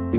Hi,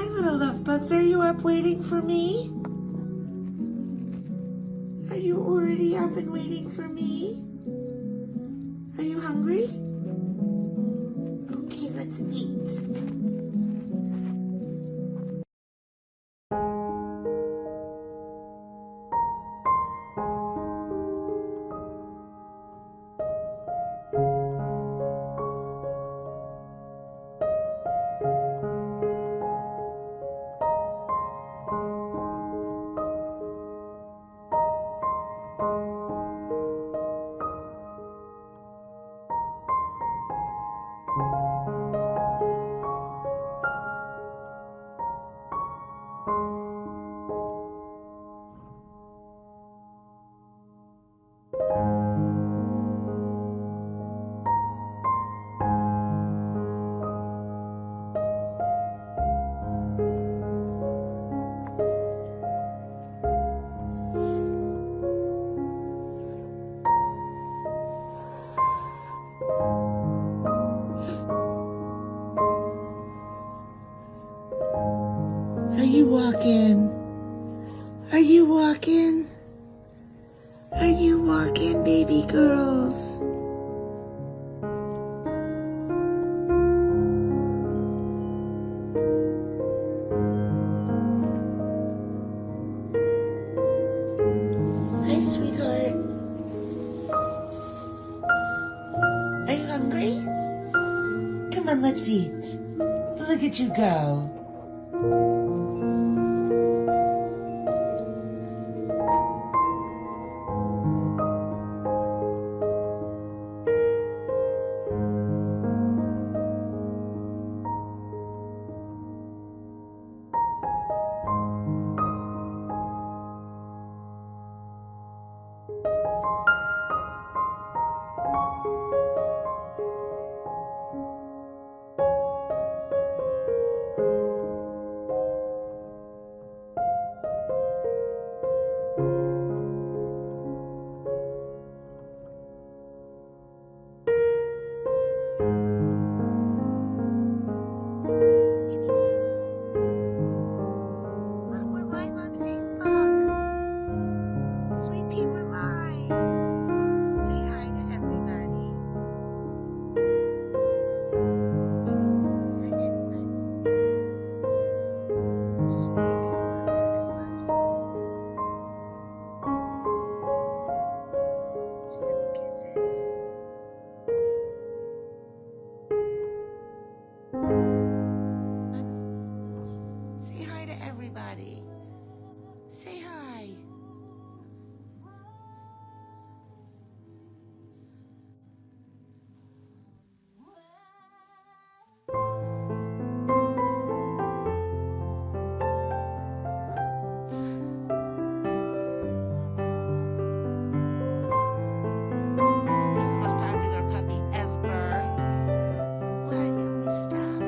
little love bugs. Are you up waiting for me? Are you already up and waiting for me? Are you hungry? Okay, let's eat. Are you walking? Are you walking? Are you walking, baby girls? Hi, sweetheart. Are you hungry? Come on, let's eat. Look at you go. Sweet Pea, we're live. Say hi to everybody. Say hi to everybody. There's so many people out there that love you. Send me kisses. Say hi to everybody. Say hi. Who's the most popular puppy ever? Why don't we stop?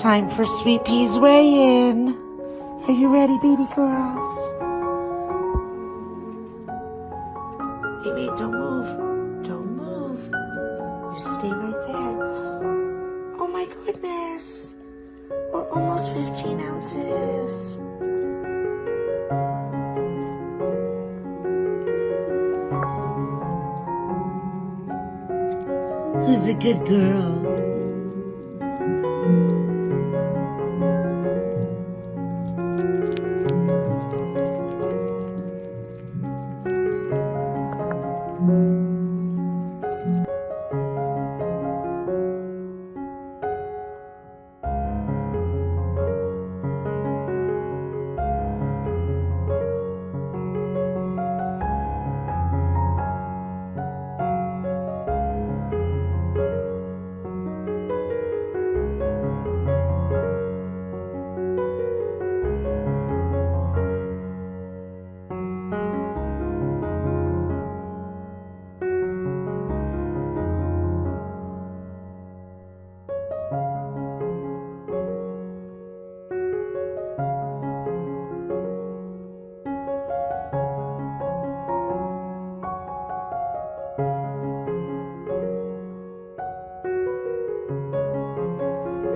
Time for Sweet Pea's weigh-in. Are you ready, baby girls? Baby, don't move. Don't move. You stay right there. Oh my goodness. We're almost 15 ounces. Who's a good girl?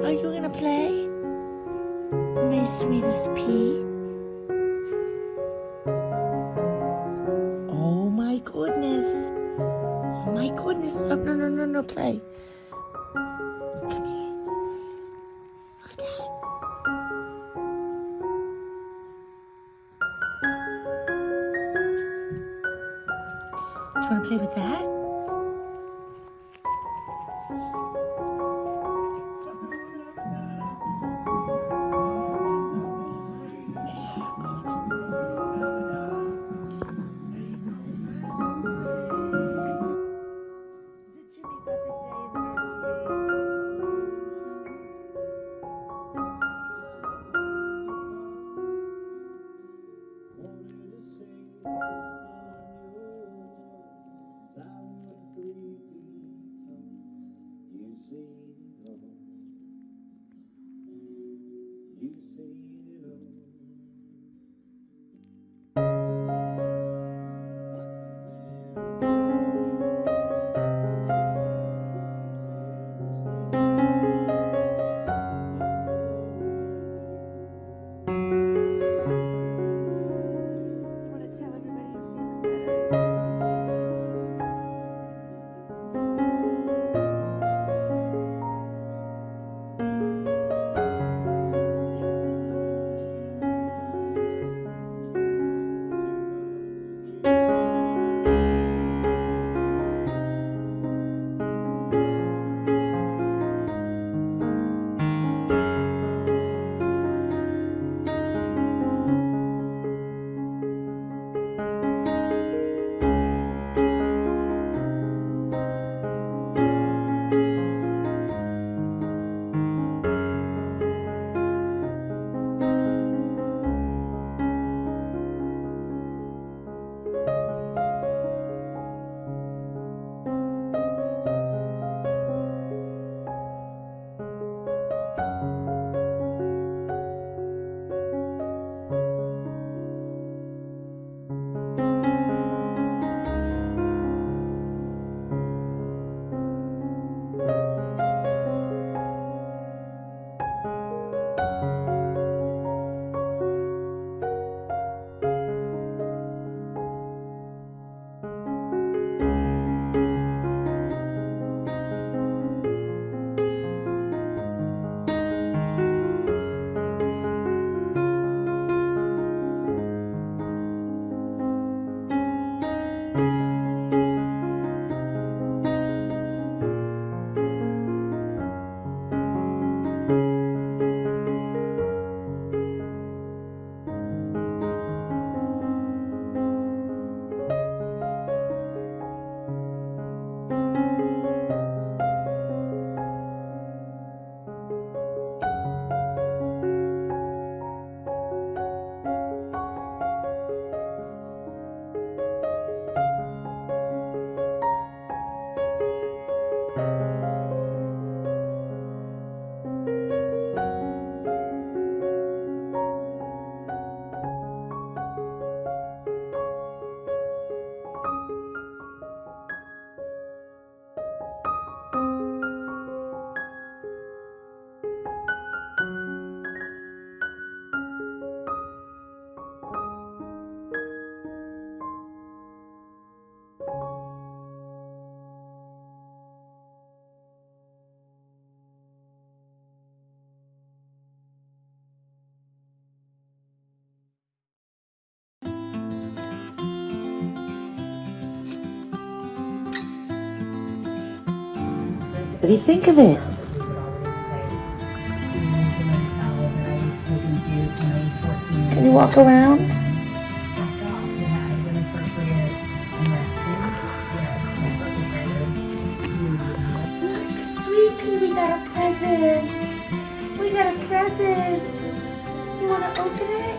Are you gonna play? My sweetest pea? Oh my goodness. Oh my goodness. Oh, no, play. Come here. Look at that. Do you wanna play with that? Wanted to sing on your words. What do you think of it? Can you walk around? Look, Sweet Pea, we got a present. We got a present. You want to open it?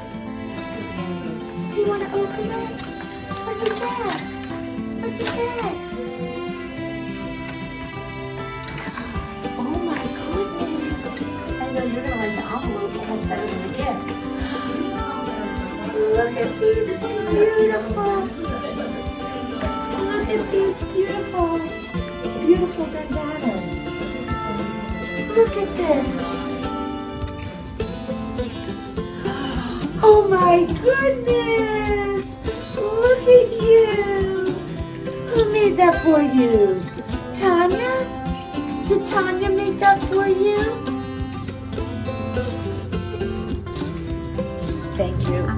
Do you want to open it? Look at that. Look at that. Oh my goodness. I know you're going to like the envelope almost better than the gift. Look at these beautiful. Look at these beautiful, beautiful bandanas. Look at this. Oh my goodness! Look at you! Who made that for you? Tanya? Did Tanya make that for you? Thank you.